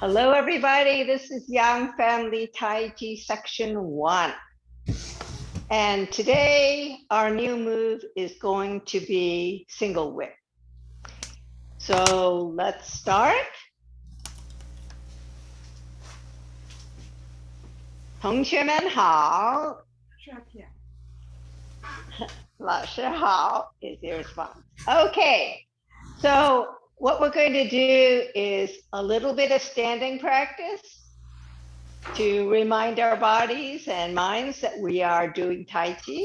Hello, everybody. This is Yang Family Tai Chi Section 1. And today, our new move is going to be single whip. So let's start. 同学们好。老师好 is the response. Okay, so what we're going to do is a little bit of standing practice to remind our bodies and minds that we are doing Tai Chi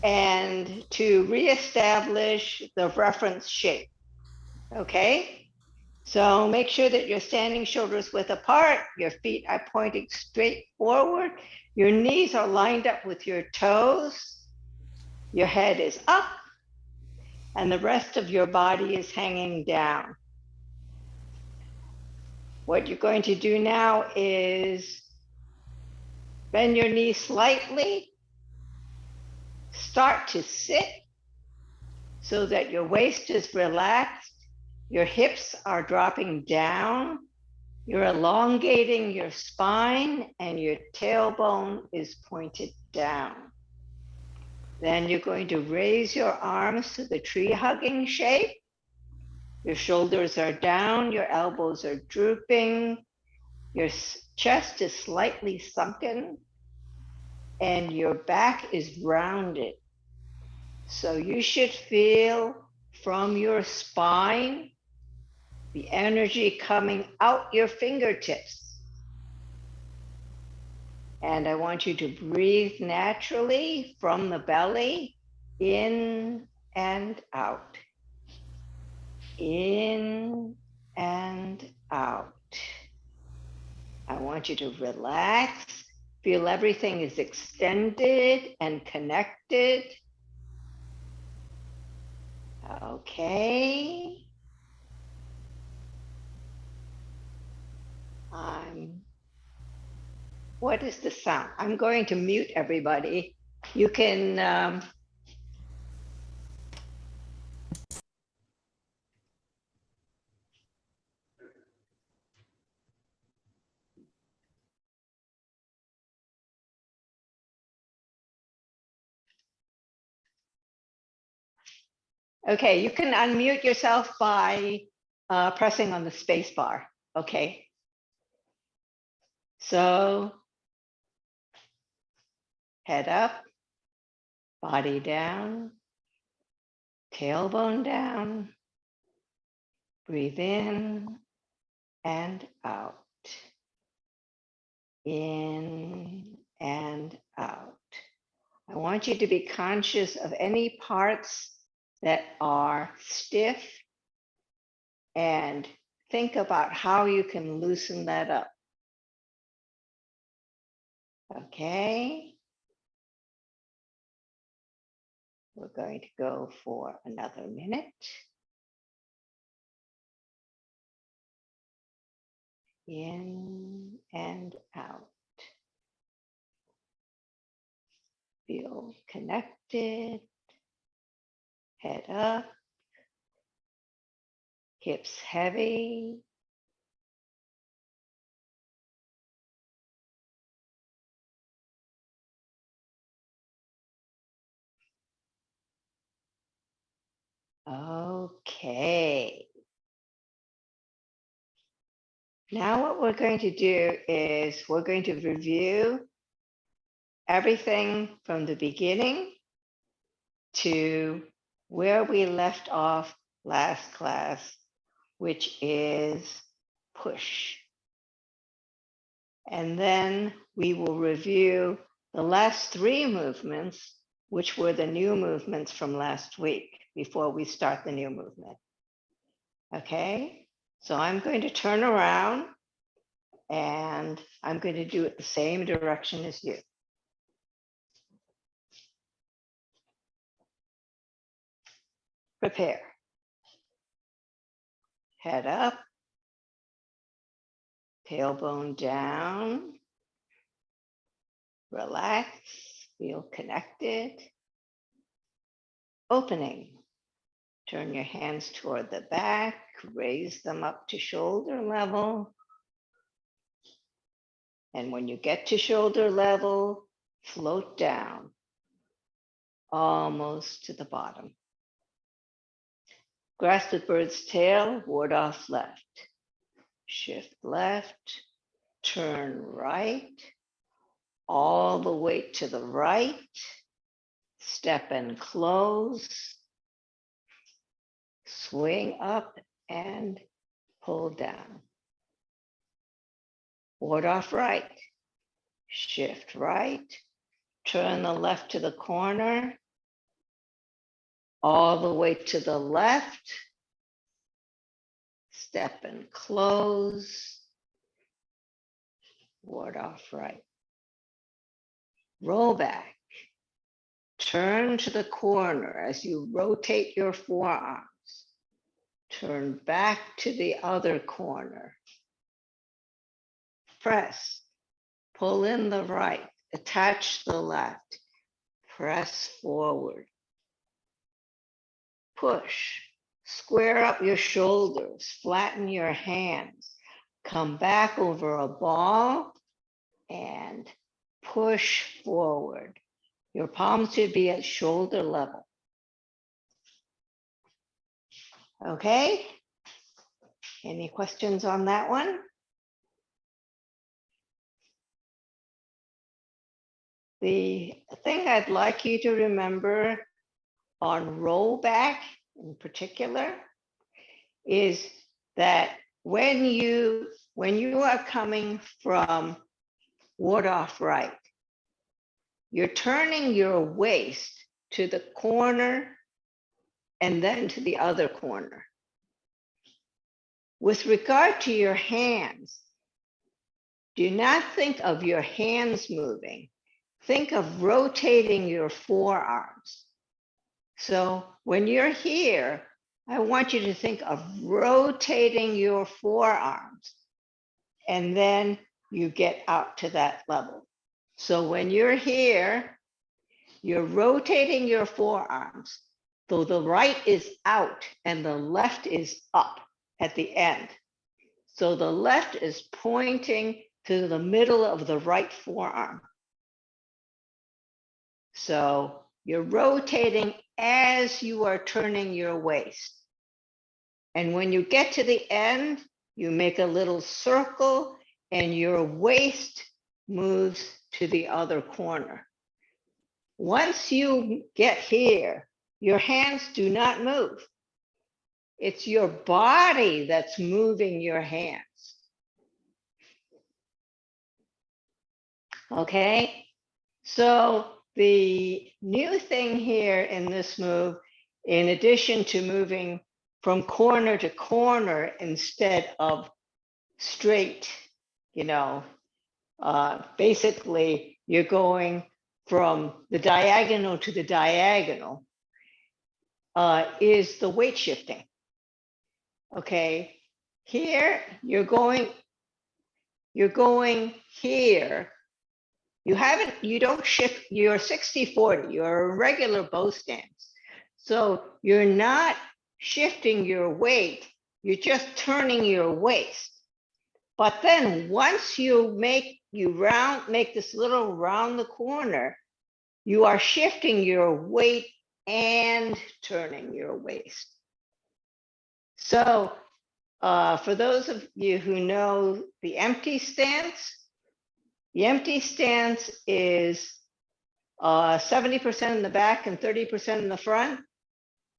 and to reestablish the reference shape. Okay, so make sure that you're standing shoulders width apart, your feet are pointing straight forward, your knees are lined up with your toes, your head is up, and the rest of your body is hanging down. What you're going to do now is bend your knees slightly, start to sit so that your waist is relaxed, your hips are dropping down, you're elongating your spine, and your tailbone is pointed down. Then you're going to raise your arms to the tree hugging shape. Your shoulders are down, your elbows are drooping, your chest is slightly sunken, and your back is rounded. So you should feel from your spine the energy coming out your fingertips. And I want you to breathe naturally from the belly, in and out. In and out. I want you to relax, feel everything is extended and connected. Okay. What is the sound? I'm going to mute everybody. You can okay, you can unmute yourself by pressing on the space bar. Okay. So head up, body down, tailbone down, breathe in and out. In and out. I want you to be conscious of any parts that are stiff and think about how you can loosen that up. Okay. We're going to go for another minute. In and out. Feel connected. Head up. Hips heavy. Okay. Now what we're going to do is we're going to review everything from the beginning to where we left off last class, which is push. And then we will review the last three movements, which were the new movements from last week before we start the new movement. Okay, so I'm going to turn around and I'm going to do it the same direction as you. Prepare. Head up, tailbone down, relax, feel connected. Opening. Turn your hands toward the back, raise them up to shoulder level, And when you get to shoulder level, float down, almost to the bottom. Grasp the bird's tail, ward off left. Shift left, turn right, all the way to the right. Step and close. Swing up and pull down. Ward off right. Shift right. Turn the left to the corner. All the way to the left. Step and close. Ward off right. Roll back. Turn to the corner as you rotate your forearms. Turn back to the other corner. Press. Pull in the right. Attach the left. Press forward. Push. Square up your shoulders. Flatten your hands. Come back over a ball and push forward. Your palms should be at shoulder level. Okay? Any questions on that one? The thing I'd like you to remember on rollback in particular is that when you are coming from ward off right, you're turning your waist to the corner and then to the other corner. With regard to your hands, do not think of your hands moving. Think of rotating your forearms. So when you're here, I want you to think of rotating your forearms, and then you get out to that level. So when you're here, you're rotating your forearms, though the right is out and the left is up at the end. So the left is pointing to the middle of the right forearm. So you're rotating as you are turning your waist. And when you get to the end, you make a little circle and your waist moves to the other corner. Once you get here, your hands do not move. It's your body that's moving your hands. Okay, so the new thing here in this move, in addition to moving from corner to corner instead of straight, basically you're going from the diagonal to the diagonal, is the weight shifting. Okay, here you're going here. You don't shift, you're 60-40, you're a regular bow stance. So you're not shifting your weight, you're just turning your waist. But then once you make this little round the corner, you are shifting your weight and turning your waist. So for those of you who know the empty stance is 70% in the back and 30% in the front.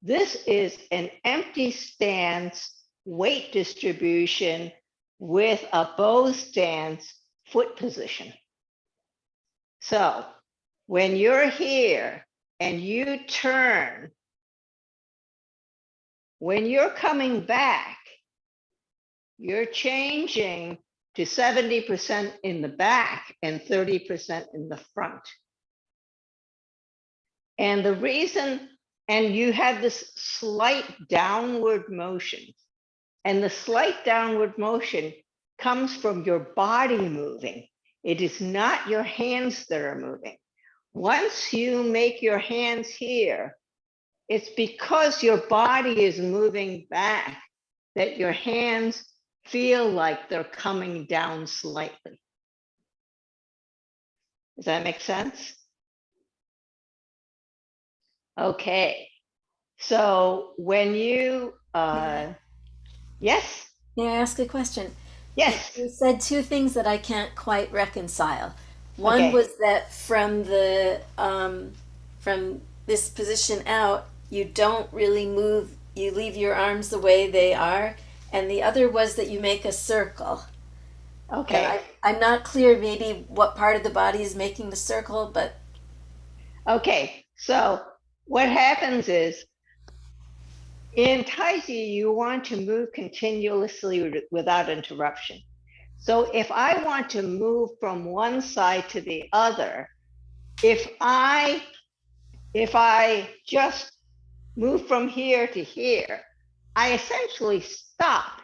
This is an empty stance weight distribution with a bow stance foot position. So when you're here and you turn, when you're coming back, you're changing to 70% in the back and 30% in the front. And the reason, and you have this slight downward motion, and the slight downward motion comes from your body moving. It is not your hands that are moving. Once you make your hands here, it's because your body is moving back that your hands feel like they're coming down slightly. Does that make sense? Okay. So when you, yes, May I ask a question? yes, You said two things that I can't quite reconcile. One okay, was that from this position out, you don't really move. You leave your arms the way they are, and the other was that you make a circle. And okay, I'm not clear maybe what part of the body is making the circle, but okay. So what happens is in Tai Chi, you want to move continuously without interruption. So if I want to move from one side to the other, if I just move from here to here, I essentially stop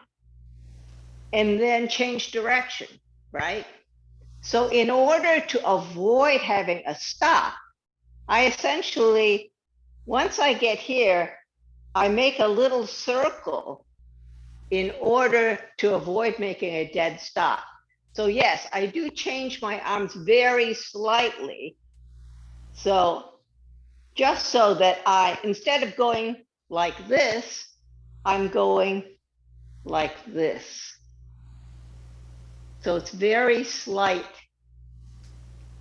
and then change direction, right? So in order to avoid having a stop, I essentially, once I get here, I make a little circle in order to avoid making a dead stop. So yes, I do change my arms very slightly. So just so that instead of going like this, I'm going like this. So it's very slight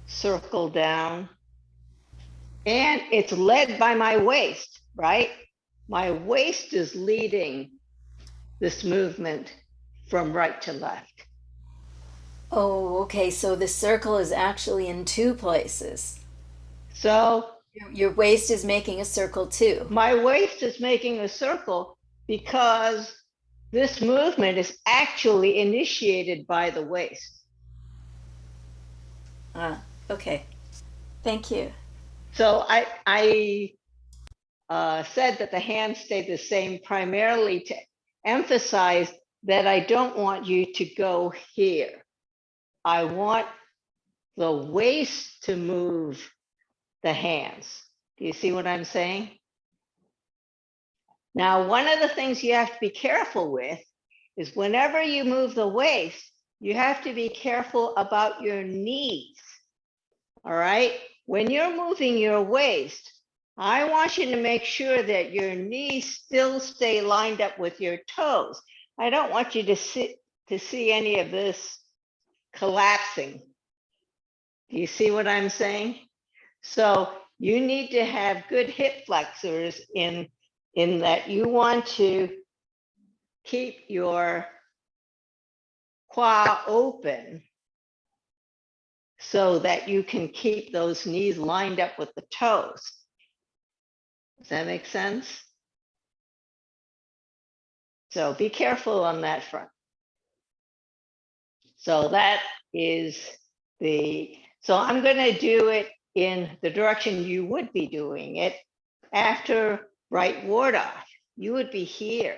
circle down, and it's led by my waist, right? My waist is leading this movement from right to left. oh, okay. So the circle is actually in two places. So Your waist is making a circle too. my waist is making a circle because this movement is actually initiated by the waist. Ah, okay. Thank you. So I said that the hands stay the same primarily to emphasize that I don't want you to go here. I want the waist to move the hands. Do you see what I'm saying? Now, one of the things you have to be careful with is whenever you move the waist, you have to be careful about your knees. All right? When you're moving your waist, I want you to make sure that your knees still stay lined up with your toes. I don't want you to see any of this collapsing. Do you see what I'm saying? So you need to have good hip flexors in that you want to keep your quad open so that you can keep those knees lined up with the toes. Does that make sense? So be careful on that front. So that is so I'm going to do it in the direction you would be doing it. After right ward off, you would be here.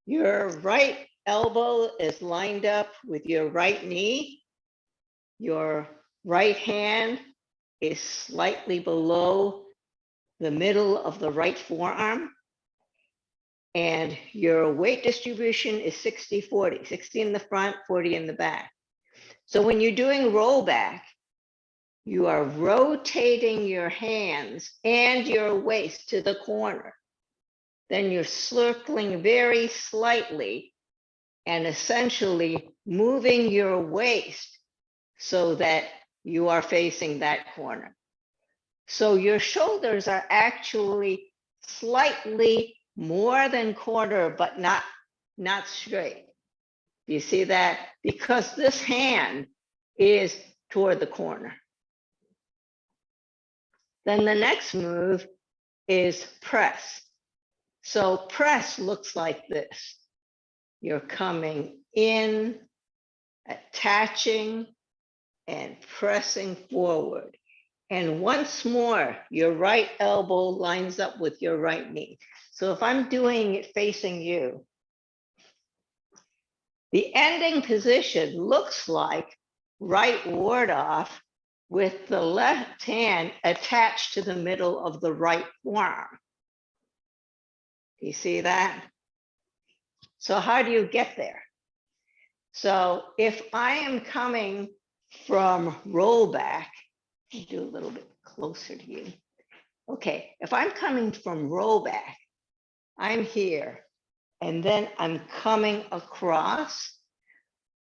Your right elbow is lined up with your right knee. Your right hand is slightly below the middle of the right forearm. And your weight distribution is 60-40, 60 in the front, 40 in the back. So when you're doing rollback, you are rotating your hands and your waist to the corner. Then you're circling very slightly and essentially moving your waist so that you are facing that corner. So your shoulders are actually slightly more than corner, but not straight. Do you see that? Because this hand is toward the corner. Then the next move is press. So press looks like this. You're coming in, attaching, and pressing forward. And once more, your right elbow lines up with your right knee. So if I'm doing it facing you, the ending position looks like right ward off with the left hand attached to the middle of the right forearm. You see that? So how do you get there? So if I am coming from rollback Do a little bit closer to you. Okay, if I'm coming from roll back, I'm here, and then I'm coming across.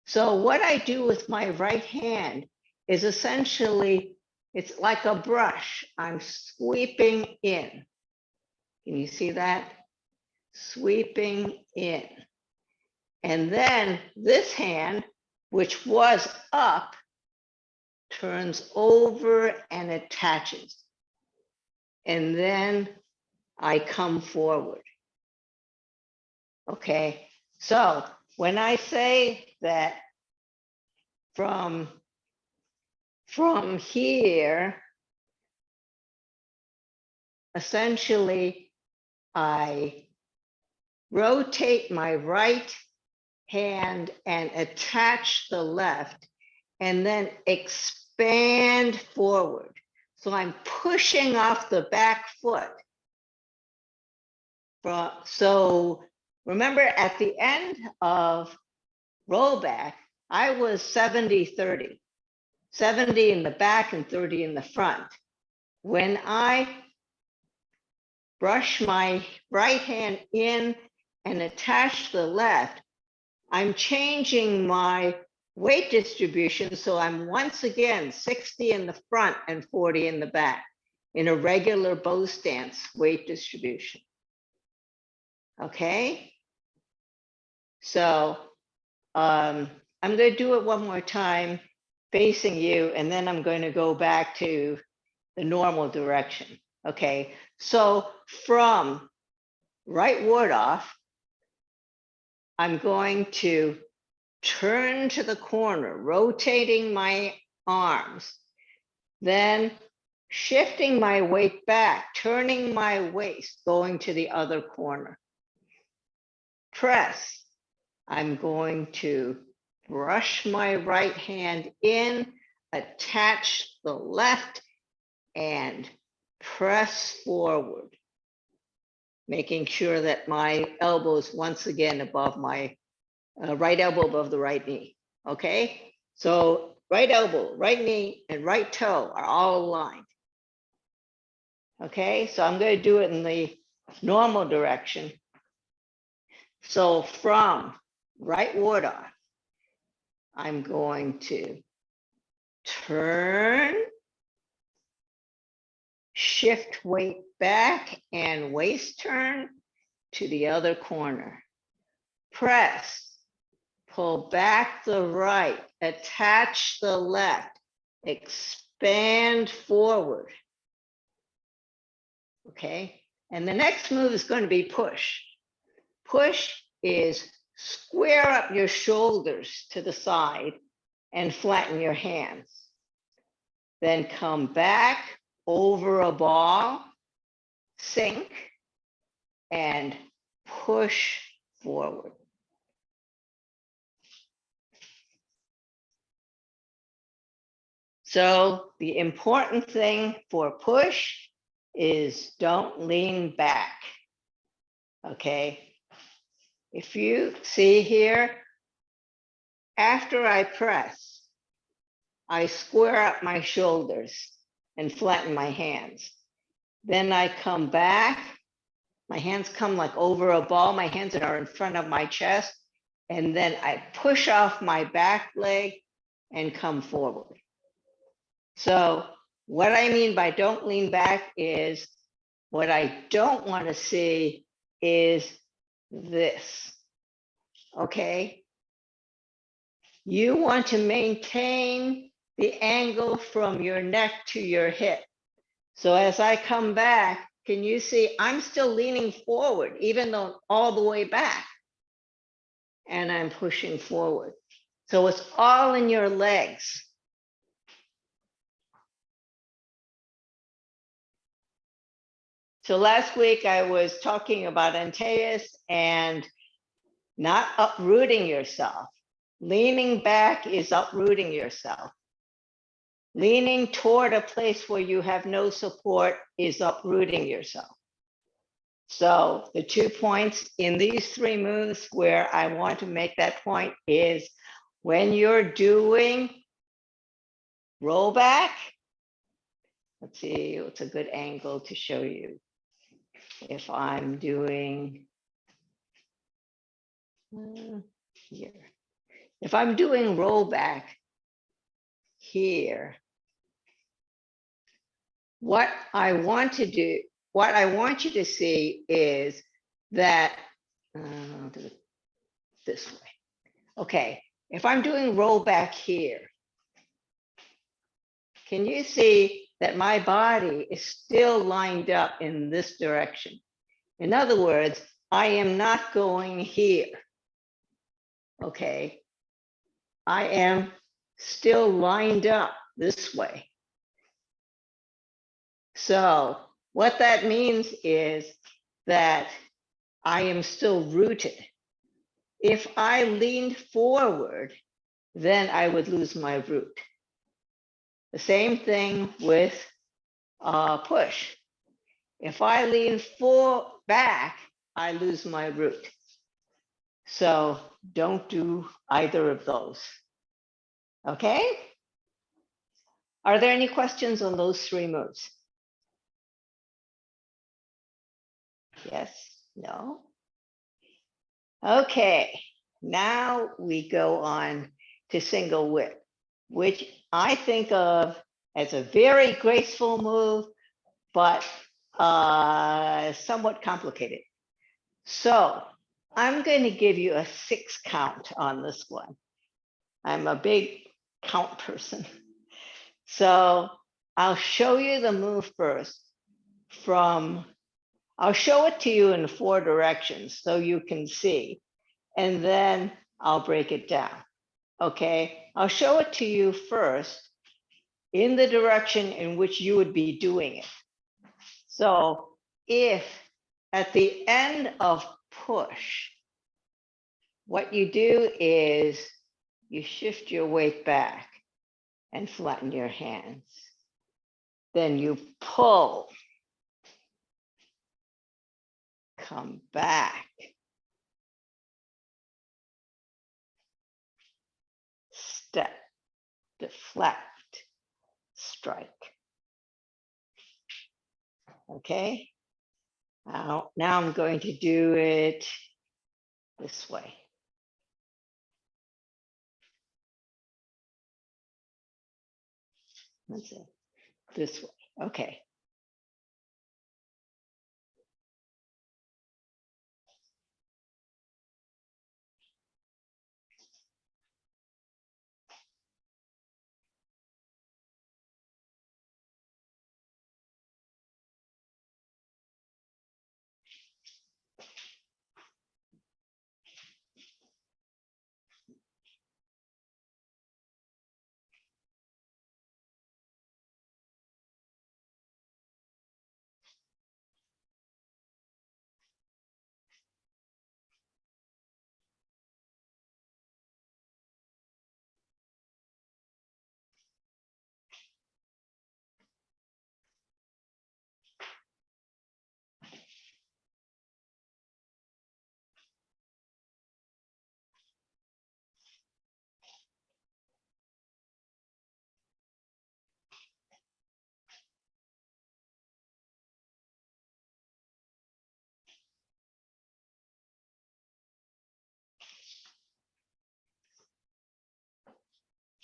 So what I do with my right hand is essentially, it's like a brush. I'm sweeping in. Can you see that? Sweeping in. And then this hand, which was up, turns over and attaches. And then I come forward. Okay, so when I say that from here, essentially, I rotate my right hand and attach the left, and then expand forward. So I'm pushing off the back foot. So remember, at the end of rollback, I was 70-30, 70 in the back and 30 in the front. When I brush my right hand in and attach the left, I'm changing my weight distribution. So I'm once again 60 in the front and 40 in the back in a regular bow stance weight distribution. Okay. So I'm going to do it one more time facing you, and then I'm going to go back to the normal direction. Okay. So from right ward off, I'm going to turn to the corner, rotating my arms, then shifting my weight back, turning my waist, going to the other corner. Press. I'm going to brush my right hand in, attach the left, and press forward, making sure that my elbow is once again above my right elbow above the right knee. Okay, so right elbow, right knee, and right toe are all aligned. Okay, so I'm going to do it in the normal direction. So from right ward off, I'm going to turn, shift weight back and waist turn to the other corner. Press, pull back the right, attach the left, expand forward. Okay, and the next move is going to be push. Push is square up your shoulders to the side and flatten your hands. Then come back over a ball, sink, and push forward. So the important thing for push is don't lean back. Okay. If you see here, after I press, I square up my shoulders and flatten my hands. Then I come back, my hands come like over a ball, my hands are in front of my chest, and then I push off my back leg and come forward. So what I mean by don't lean back is, what I don't want to see is this. Okay? You want to maintain the angle from your neck to your hip. So as I come back, can you see I'm still leaning forward, even though all the way back, and I'm pushing forward. So it's all in your legs. So last week I was talking about Antaeus and not uprooting yourself. Leaning back is uprooting yourself. Leaning toward a place where you have no support is uprooting yourself. So the 2 points in these 3 moves where I want to make that point is when you're doing roll back, let's see, what's a good angle to show you. If I'm doing here, if I'm doing rollback here, what I want to do, what I want you to see is that, I'll do it this way. Okay, if I'm doing rollback here, can you see that my body is still lined up in this direction? In other words, I am not going here. Okay, I am still lined up this way. So what that means is that I am still rooted. If I leaned forward, then I would lose my root. The same thing with push. If I lean back, I lose my root. So don't do either of those. Okay? Are there any questions on those three moves? Yes? No? Okay, now we go on to single whip, which I think of as a very graceful move, but somewhat complicated. So I'm going to give you a 6 count on this one. I'm a big count person. So I'll show you the move first I'll show it to you in 4 directions so you can see, and then I'll break it down. Okay, I'll show it to you first in the direction in which you would be doing it. So if at the end of push, what you do is you shift your weight back and flatten your hands. Then you pull, come back, step, deflect, strike. Okay, now I'm going to do it this way. That's it, this way. Okay.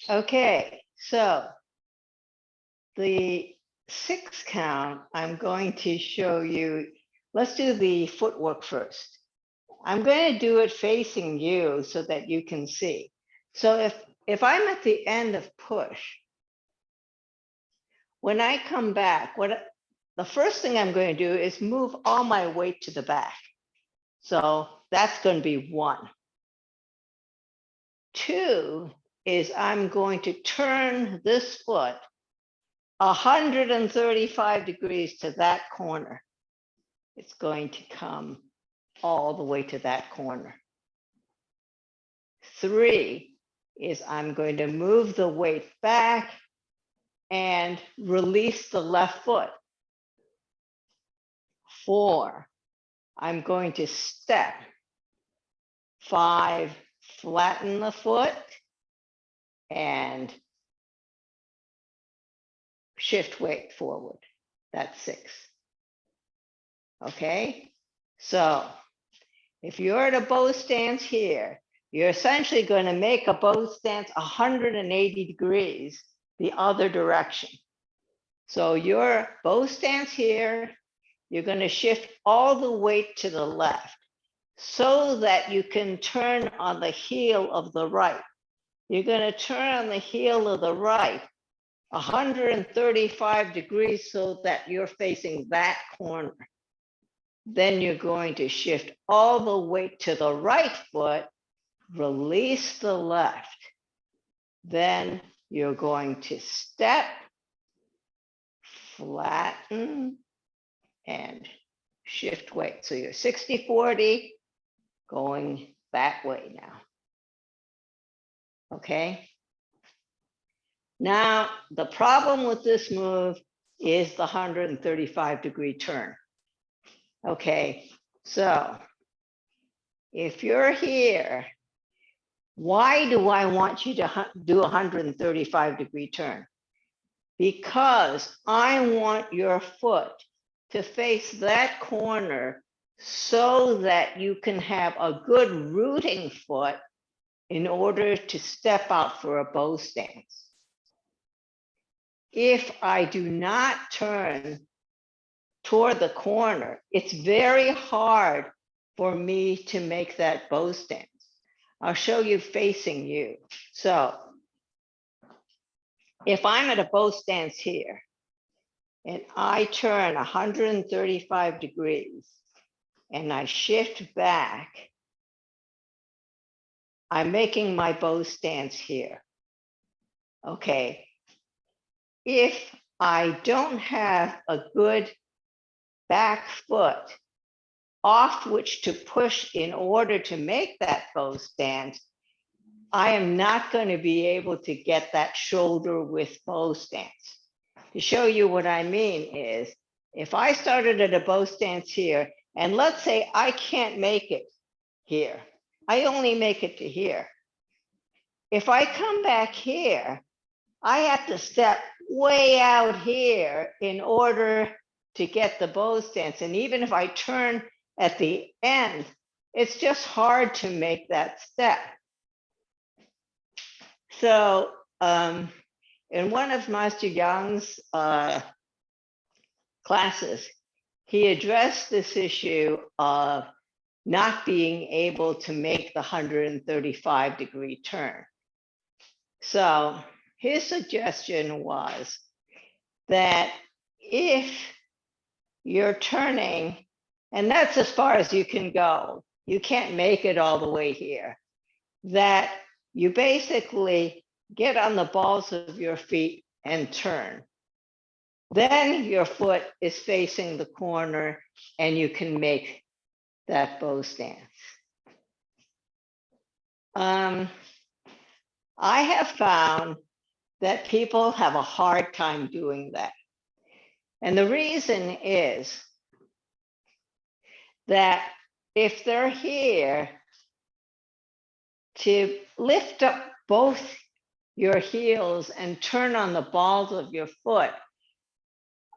Okay, so the 6 count, I'm going to show you, let's do the footwork first. I'm going to do it facing you so that you can see. So if I'm at the end of push, when I come back, the first thing I'm going to do is move all my weight to the back. So that's going to be 1. 2 is I'm going to turn this foot 135 degrees to that corner. It's going to come all the way to that corner. 3 is I'm going to move the weight back and release the left foot. 4, I'm going to step. 5, flatten the foot and shift weight forward. That's 6. Okay, so if you're at a bow stance here, you're essentially going to make a bow stance 180 degrees the other direction. So your bow stance here, you're going to shift all the weight to the left so that you can turn on the heel of the right. You're going to turn on the heel of the right 135 degrees so that you're facing that corner. Then you're going to shift all the weight to the right foot, release the left. Then you're going to step, flatten, and shift weight. So you're 60-40 going that way now. Okay. Now, the problem with this move is the 135 degree turn. Okay, so if you're here, why do I want you to do a 135 degree turn? Because I want your foot to face that corner so that you can have a good rooting foot in order to step out for a bow stance. If I do not turn toward the corner, it's very hard for me to make that bow stance. I'll show you facing you. So if I'm at a bow stance here and I turn 135 degrees and I shift back, I'm making my bow stance here. Okay. If I don't have a good back foot off which to push in order to make that bow stance, I am not going to be able to get that shoulder width bow stance. To show you what I mean is, if I started at a bow stance here, and let's say I can't make it here, I only make it to here. If I come back here, I have to step way out here in order to get the bow stance. And even if I turn at the end, it's just hard to make that step. So in one of Master Yang's classes, he addressed this issue of not being able to make the 135 degree turn. So his suggestion was that if you're turning, and that's as far as you can go, you can't make it all the way here, that you basically get on the balls of your feet and turn. Then your foot is facing the corner and you can make that bow stance. I have found that people have a hard time doing that. And the reason is that if they're here to lift up both your heels and turn on the balls of your foot,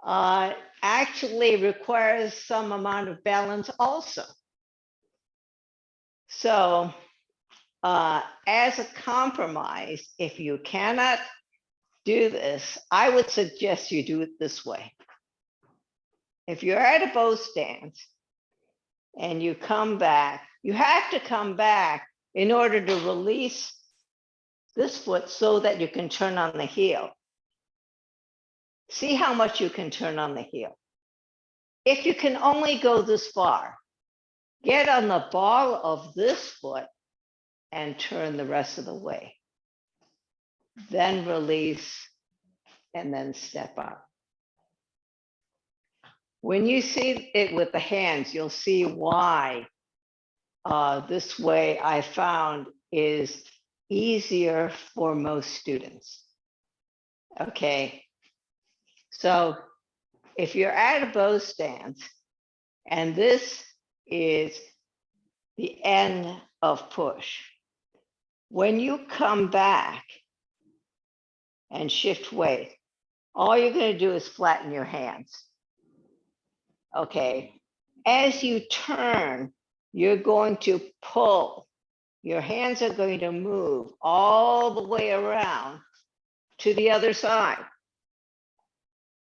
actually requires some amount of balance also. So as a compromise, if you cannot do this, I would suggest you do it this way. If you're at a bow stance and you come back, you have to come back in order to release this foot so that you can turn on the heel. See how much you can turn on the heel. If you can only go this far, get on the ball of this foot and turn the rest of the way. Then release and then step out. When you see it with the hands, you'll see why this way I found is easier for most students. Okay, so if you're at a bow stance and this is the end of push, when you come back and shift weight, all you're going to do is flatten your hands. Okay. As you turn, you're going to pull. Your hands are going to move all the way around to the other side.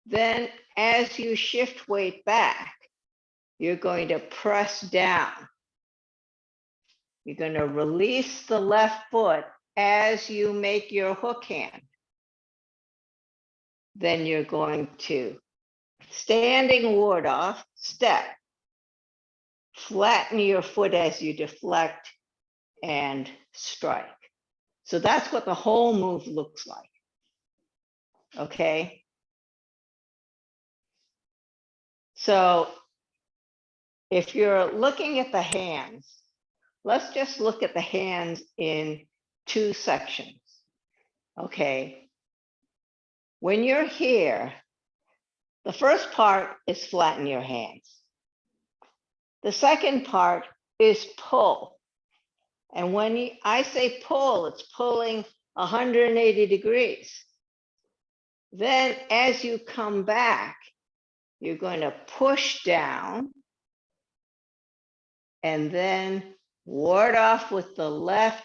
Then as you shift weight back, you're going to press down. You're going to release the left foot as you make your hook hand. Then you're going to standing ward off, step, flatten your foot as you deflect and strike. So that's what the whole move looks like. Okay. So if you're looking at the hands, let's just look at the hands in two sections. Okay. When you're here, the first part is flatten your hands. The second part is pull. And when I say pull, it's pulling 180 degrees. Then as you come back, you're going to push down and then ward off with the left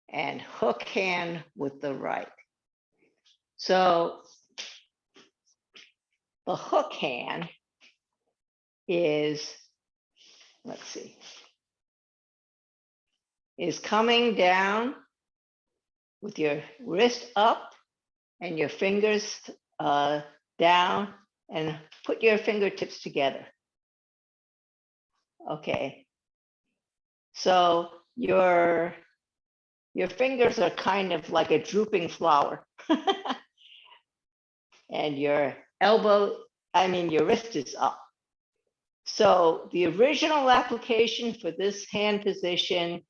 and hook hand with the right. So the hook hand is, let's see, is coming down with your wrist up and your fingers down, and put your fingertips together. Okay. So your fingers are kind of like a drooping flower. And your your wrist is up. So the original application for this hand position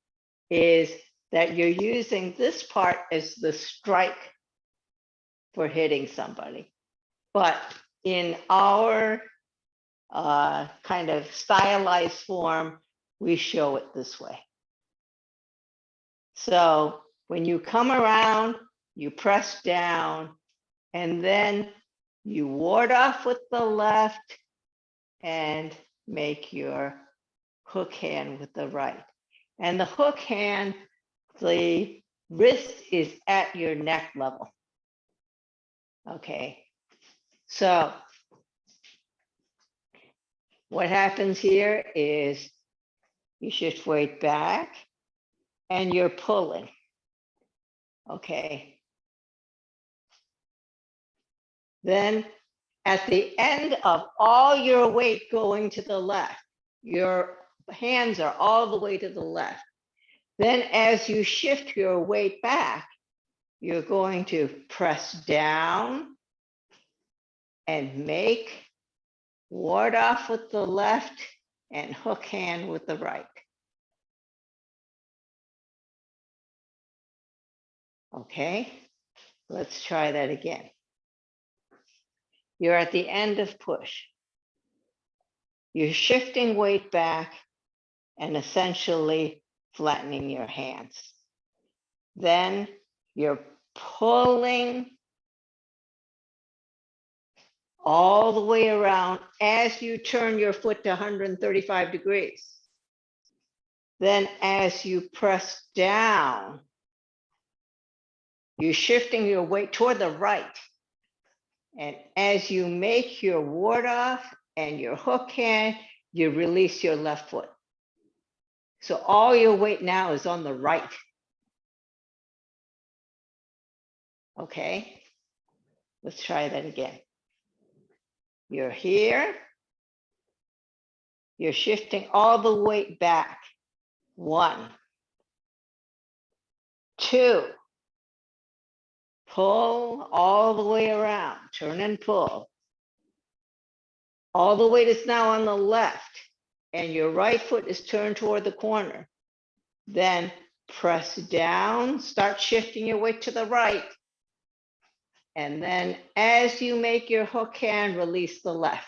is that you're using this part as the strike for hitting somebody. But in our kind of stylized form, we show it this way. So when you come around, you press down, and then you ward off with the left and make your hook hand with the right. And the hook hand, the wrist is at your neck level. Okay, so what happens here is you shift weight back and you're pulling. Okay. Then at the end of all your weight going to the left, your hands are all the way to the left. Then as you shift your weight back, you're going to press down and make, ward off with the left and hook hand with the right. Okay, let's try that again. You're at the end of push. You're shifting weight back and essentially flattening your hands. Then you're pulling all the way around as you turn your foot to 135 degrees. Then as you press down, you're shifting your weight toward the right. And as you make your ward off and your hook hand, you release your left foot. So all your weight now is on the right. Okay, let's try that again. You're here. You're shifting all the weight back. 1, 2. Pull all the way around, turn and pull. All the weight is now on the left, and your right foot is turned toward the corner. Then press down, start shifting your weight to the right. And then as you make your hook hand, release the left.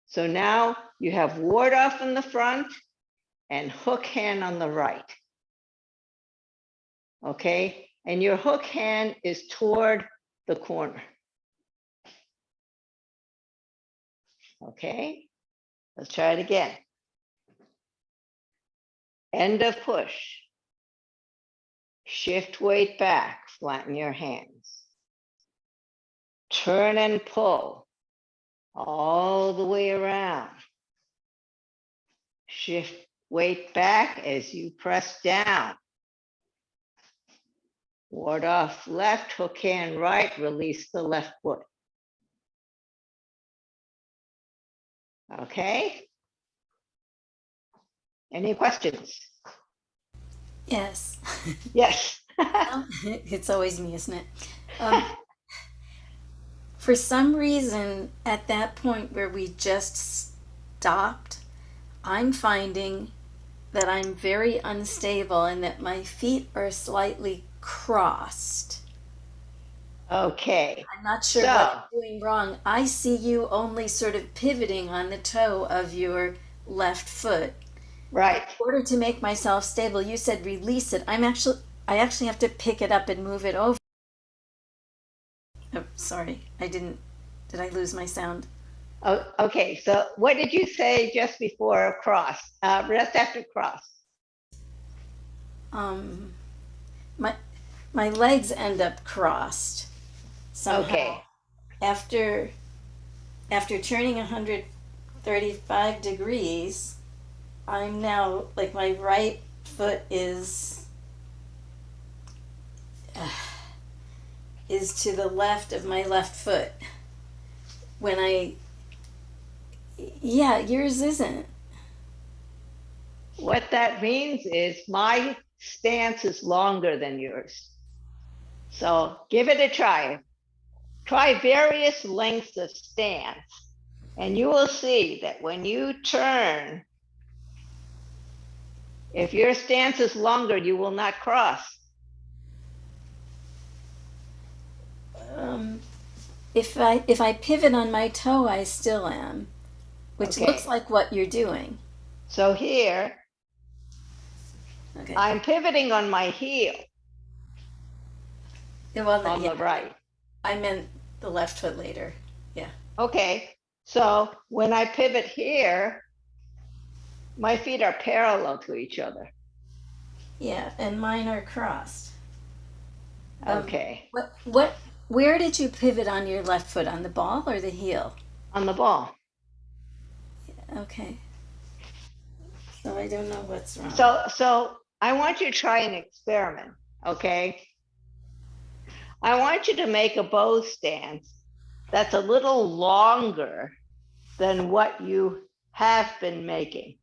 So now you have ward off in the front and hook hand on the right. Okay, and your hook hand is toward the corner. Okay, let's try it again. End of push. Shift weight back, flatten your hands. Turn and pull all the way around. Shift weight back as you press down. Ward off left, hook hand right, release the left foot. Okay? Any questions? Yes. Yes. It's always me, isn't it? For some reason, at that point where we just stopped, I'm finding that I'm very unstable and that my feet are slightly crossed. Okay. I'm not sure So, what I'm doing wrong. I see you only sort of pivoting on the toe of your left foot. right. In order to make myself stable, you said release it. I actually have to pick it up and move it over. Oh, sorry. Did I lose my sound? Oh, okay. So what did you say just before cross? Just after cross. Um, my legs end up crossed somehow. Okay. After turning 135 degrees, I'm now like my right foot is to the left of my left foot. Yeah, yours isn't. What that means is my stance is longer than yours. So give it a try. Try various lengths of stance, and you will see that when you turn, if your stance is longer, you will not cross. If I pivot on my toe, I still am, which Okay. looks like what you're doing. So here, Okay. I'm pivoting on my heel on the right. I meant the left foot later. Yeah. Okay. So when I pivot here, my feet are parallel to each other. Yeah, and mine are crossed. Okay. Where did you pivot on your left foot? On the ball or the heel? On the ball. Okay. So I don't know what's wrong. So I want you to try an experiment, okay? I want you to make a bow stance that's a little longer than what you have been making.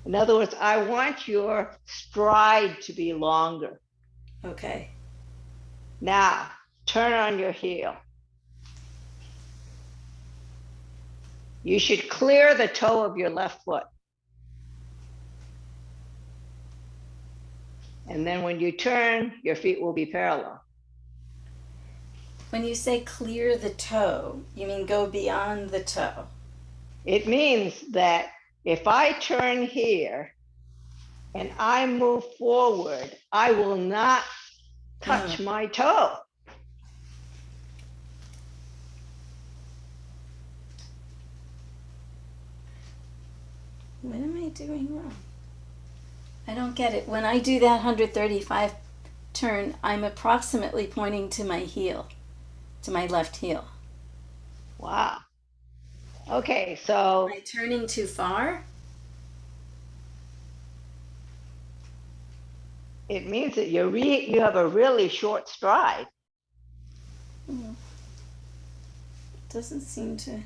In other words, I want your stride to be longer. Okay. Now, turn on your heel. You should clear the toe of your left foot. And then when you turn, your feet will be parallel. When you say clear the toe, you mean go beyond the toe? It means that if I turn here and I move forward, I will not touch my toe. What am I doing wrong? I don't get it. When I do that 135 turn, I'm approximately pointing to my heel, to my left heel. Wow. Okay, so Am I turning too far? it means that you have a really short stride. It doesn't seem to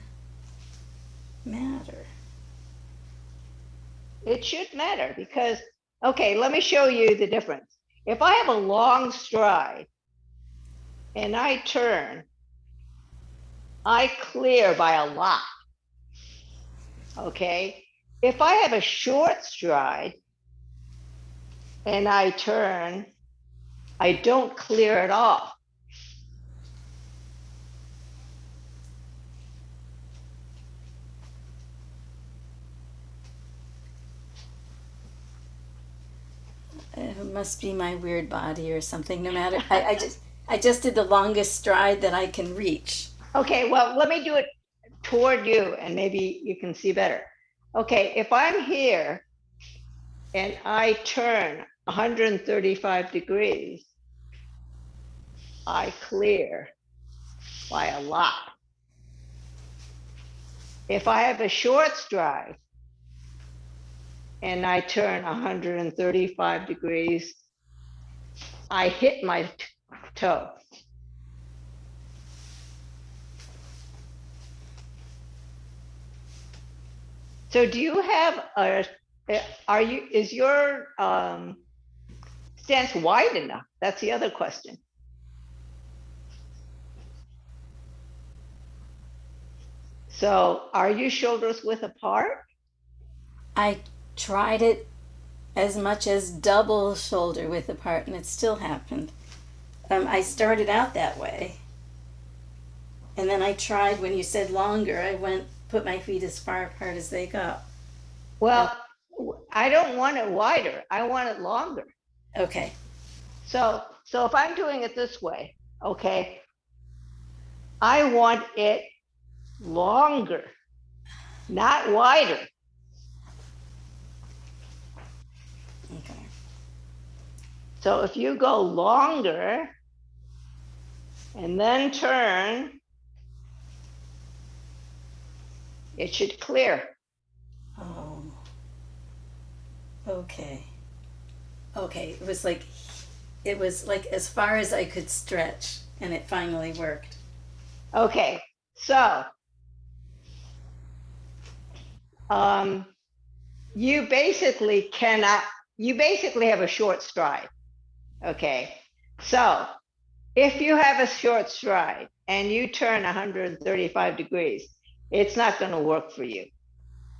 matter. It should matter because, okay, let me show you the difference. If I have a long stride and I turn, I clear by a lot. Okay, if I have a short stride and I turn, I don't clear at all. It must be my weird body or something. No matter, I just did the longest stride that I can reach. Okay, well, let me do it toward you and maybe you can see better. Okay, if I'm here and I turn 135 degrees, I clear by a lot. If I have a short stride and I turn 135 degrees, I hit my toe. So do you have is your stance wide enough? That's the other question. So are you shoulders width apart? I tried it as much as double shoulder width apart, and it still happened. I started out that way, and then I tried when you said longer. I put my feet as far apart as they go. Well, I don't want it wider. I want it longer. Okay. So if I'm doing it this way, okay, I want it longer, not wider. Okay. So if you go longer and then turn, it should clear. Oh. Okay. Okay. It was like as far as I could stretch, and it finally worked. Okay, so you basically have a short stride. Okay, so if you have a short stride and you turn 135 degrees, it's not going to work for you.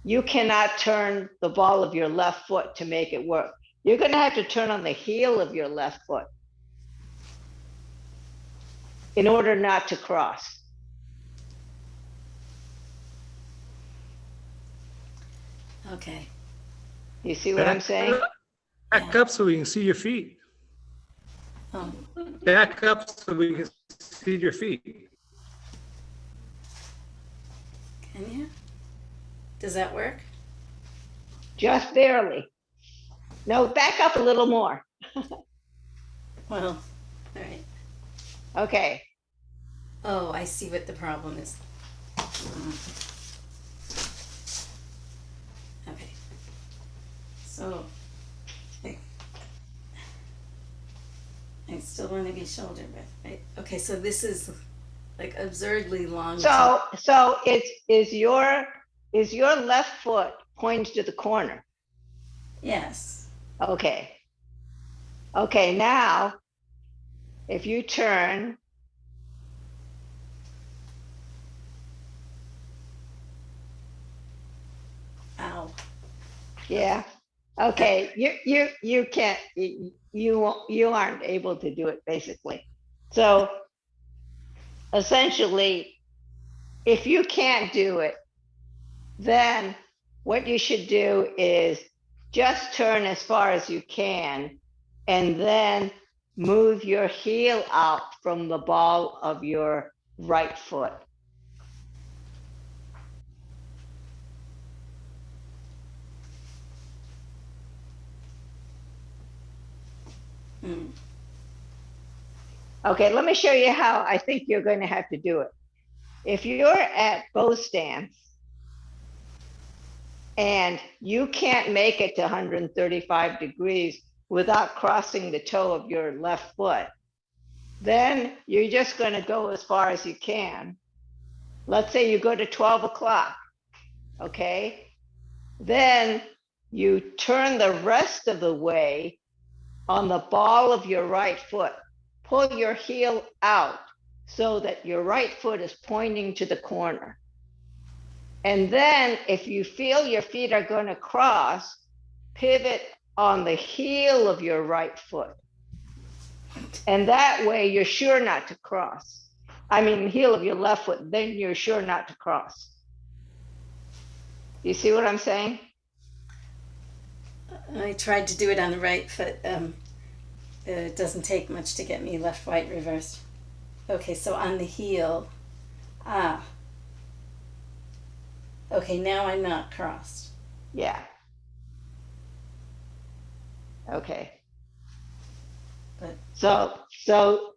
You cannot turn the ball of your left foot to make it work. You're going to have to turn on the heel of your left foot in order not to cross. Okay. You see what I'm saying? Back up so we can see your feet. Oh. Back up so we can see your feet. Can you? Does that work? Just barely. No, back up a little more. Well, all right. Okay. Oh, I see what the problem is. Okay. So, I still want to be shoulder width, right? Okay, so this is like absurdly long. So is your left foot pointed to the corner? Yes. Okay. Okay, now if you turn, Ow. yeah. Okay, you can't, you aren't able to do it basically. So essentially, if you can't do it, then what you should do is just turn as far as you can and then move your heel out from the ball of your right foot. Mm. Okay, let me show you how I think you're going to have to do it. If you're at bow stance and you can't make it to 135 degrees without crossing the toe of your left foot, then you're just going to go as far as you can. Let's say you go to 12 o'clock, okay? Then you turn the rest of the way on the ball of your right foot. Pull your heel out so that your right foot is pointing to the corner. And then if you feel your feet are going to cross, pivot on the heel of your right foot. And that way you're sure not to cross. I mean, heel of your left foot, then you're sure not to cross. You see what I'm saying? I tried to do it on the right foot. It doesn't take much to get me left, right, reversed. Okay, so on the heel. Ah. Okay, now I'm not crossed. Yeah. Okay. But So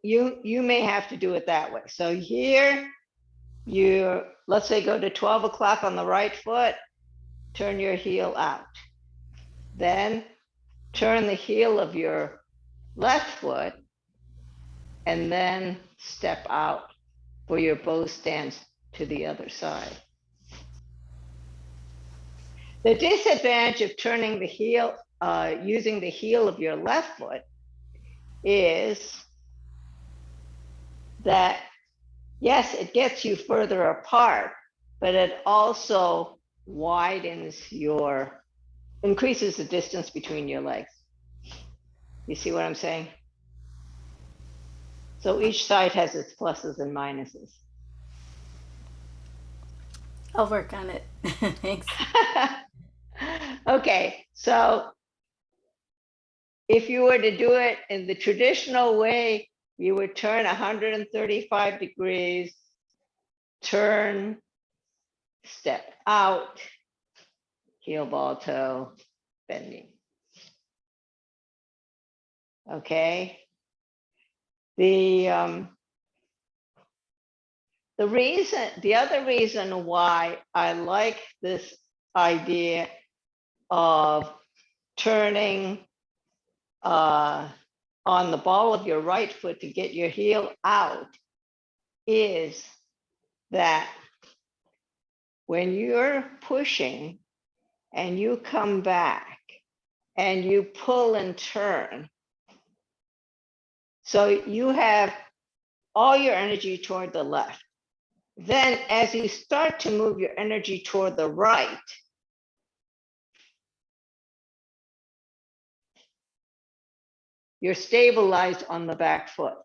you may have to do it that way. So here let's say go to 12 o'clock on the right foot, turn your heel out. Then turn the heel of your left foot and then step out for your bow stance to the other side. The disadvantage of turning the heel, using the heel of your left foot is that, yes, it gets you further apart, but it also increases the distance between your legs. You see what I'm saying? So each side has its pluses and minuses. I'll work on it. Thanks. Okay, so if you were to do it in the traditional way, you would turn 135 degrees, turn, step out, heel, ball, toe, bending. Okay. The other reason why I like this idea of turning on the ball of your right foot to get your heel out is that when you're pushing and you come back and you pull and turn, so you have all your energy toward the left. Then as you start to move your energy toward the right, you're stabilized on the back foot.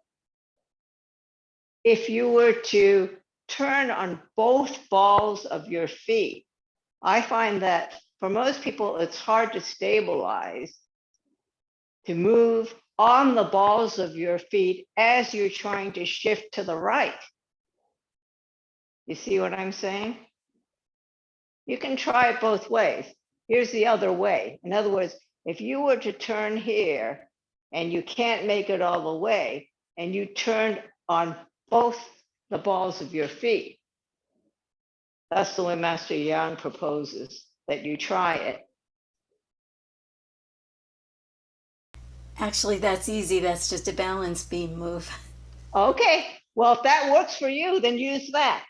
If you were to turn on both balls of your feet, I find that for most people, it's hard to stabilize, to move on the balls of your feet as you're trying to shift to the right. You see what I'm saying? You can try it both ways. Here's the other way. In other words, if you were to turn here and you can't make it all the way, and you turn on both the balls of your feet, that's the way Master Yang proposes that you try it. Actually, that's easy. That's just a balance beam move. Okay, well, if that works for you, then use that.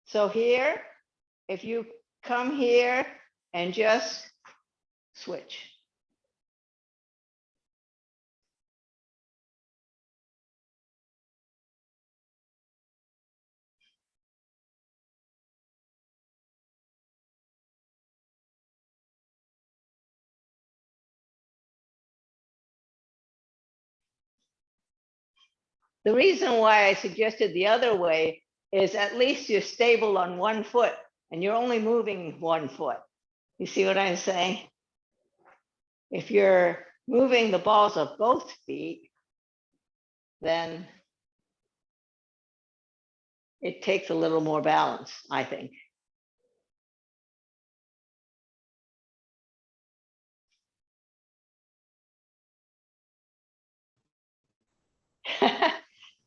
So here, if you come here and just switch. The reason why I suggested the other way is at least you're stable on one foot and you're only moving one foot. You see what I'm saying? If you're moving the balls of both feet, then it takes a little more balance, I think.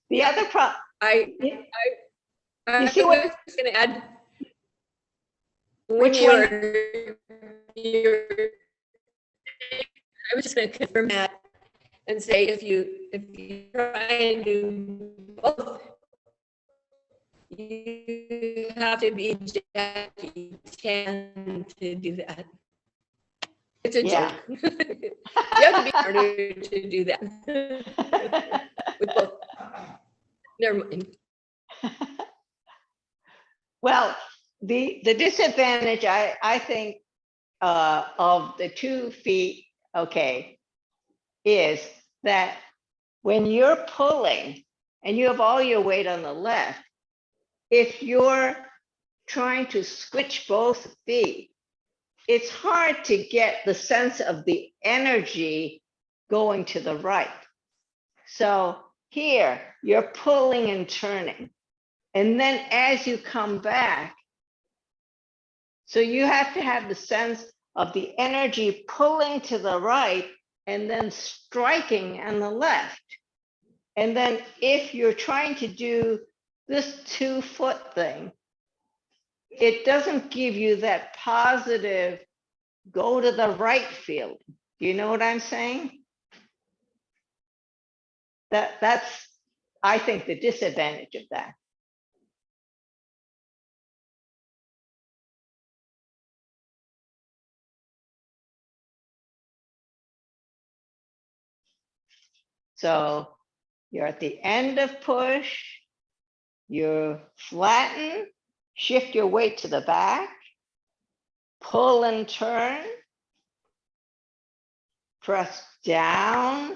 The other problem, I you see what? was just going to add, when Which you're, one? I was just going to confirm that and say if you try and do both, you have to be Jackie Chan to do that. It's a Yeah. joke. You have to be harder to do that with both. Never mind. Well, the disadvantage, I think, of the 2 feet, okay, is that when you're pulling and you have all your weight on the left, if you're trying to switch both feet, it's hard to get the sense of the energy going to the right. So here, you're pulling and turning. And then as you come back, so you have to have the sense of the energy pulling to the right and then striking on the left. And then if you're trying to do this 2-foot thing, it doesn't give you that positive go to the right feeling. Do you know what I'm saying? That's, I think, the disadvantage of that. So you're at the end of push, you flatten, shift your weight to the back, pull and turn, press down,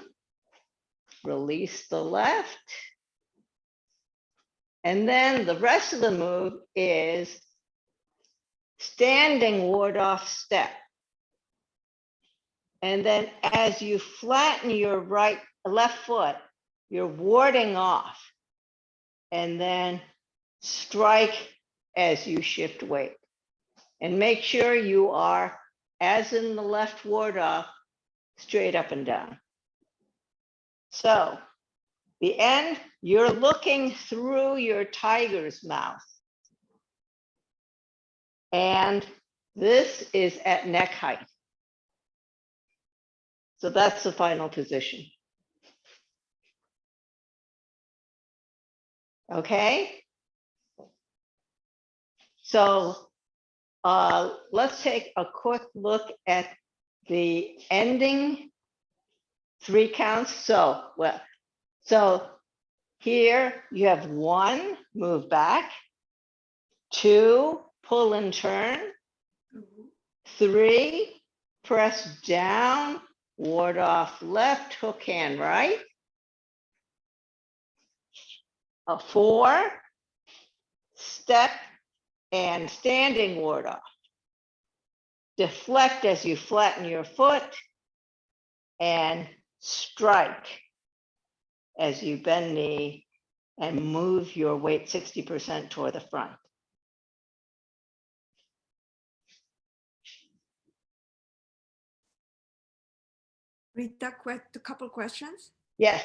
release the left. And then the rest of the move is standing ward off step. And then as you flatten your left foot, you're warding off. And then strike as you shift weight. And make sure you are, as in the left ward off, straight up and down. So the end, you're looking through your tiger's mouth. And this is at neck height. So that's the final position. Okay? So let's take a quick look at the ending 3 counts. So here you have 1, move back, 2, pull and turn, 3, press down, ward off left, hook hand right, 4, step and standing ward off. Deflect as you flatten your foot and strike as you bend knee and move your weight 60% toward the front. Rita, a couple questions. Yes.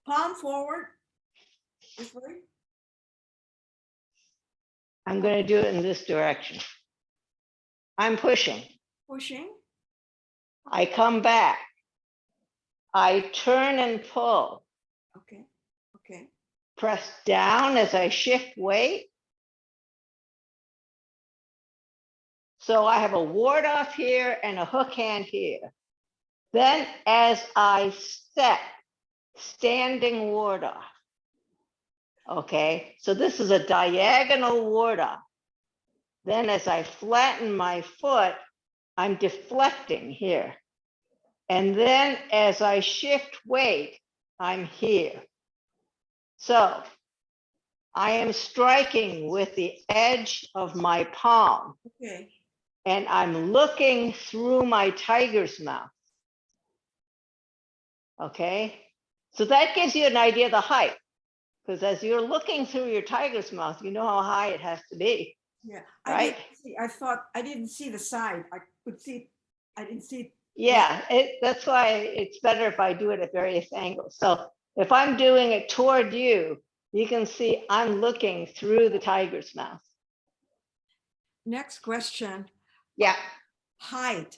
Palm forward. This way. I'm going to do it in this direction. I'm pushing. Pushing. I come back. I turn and pull. Okay. Okay. Press down as I shift weight. So I have a ward off here and a hook hand here. Then as I step, standing ward off. Okay, so this is a diagonal ward off. Then as I flatten my foot, I'm deflecting here. And then as I shift weight, I'm here. So I am striking with the edge of my palm. Okay. And I'm looking through my tiger's mouth. Okay, so that gives you an idea of the height. Because as you're looking through your tiger's mouth, you know how high it has to be. Yeah. Right? I thought I didn't see the side. I could see. I didn't see. Yeah, that's why it's better if I do it at various angles. So if I'm doing it toward you, you can see I'm looking through the tiger's mouth. Next question. Yeah. Height.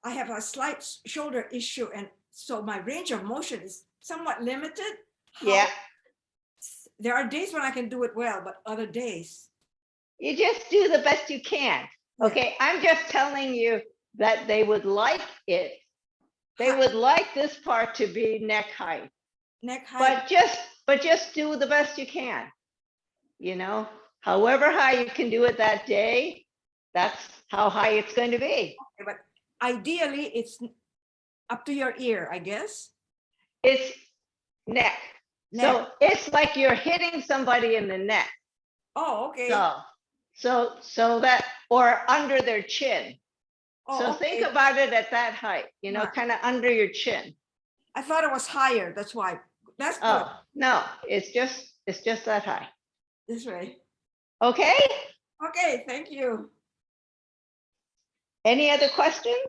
I have a slight shoulder issue, and so my range of motion is somewhat limited. Yeah. There are days when I can do it well, but other days. You just do the best you can. Okay, I'm just telling you that they would like it. They would like this part to be neck height. Neck height. But just do the best you can. You know, however high you can do it that day, that's how high it's going to be. Okay, but ideally, it's up to your ear, I guess. It's neck. So it's like you're hitting somebody in the neck. Oh, okay. So that, or under their chin. Oh, So okay. think about it at that height, you know, Right. kind of under your chin. I thought it was higher. That's why. That's good. Oh, no, it's just that high. This way. Okay, Okay, thank you. any other questions?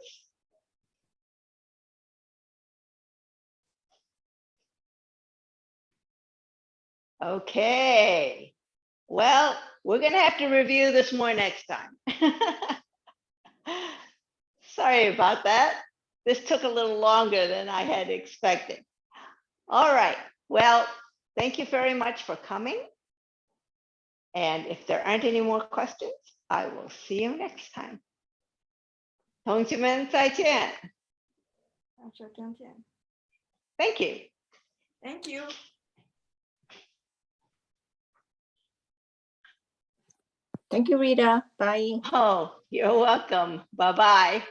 Okay, well, we're gonna have to review this more next time. Sorry about that. This took a little longer than I had expected. All right, well, thank you very much for coming. And if there aren't any more questions, I will see you next time. 同学们再见. Thank you. Thank you. Thank you, Rita. Bye. Oh, you're welcome. Bye-bye.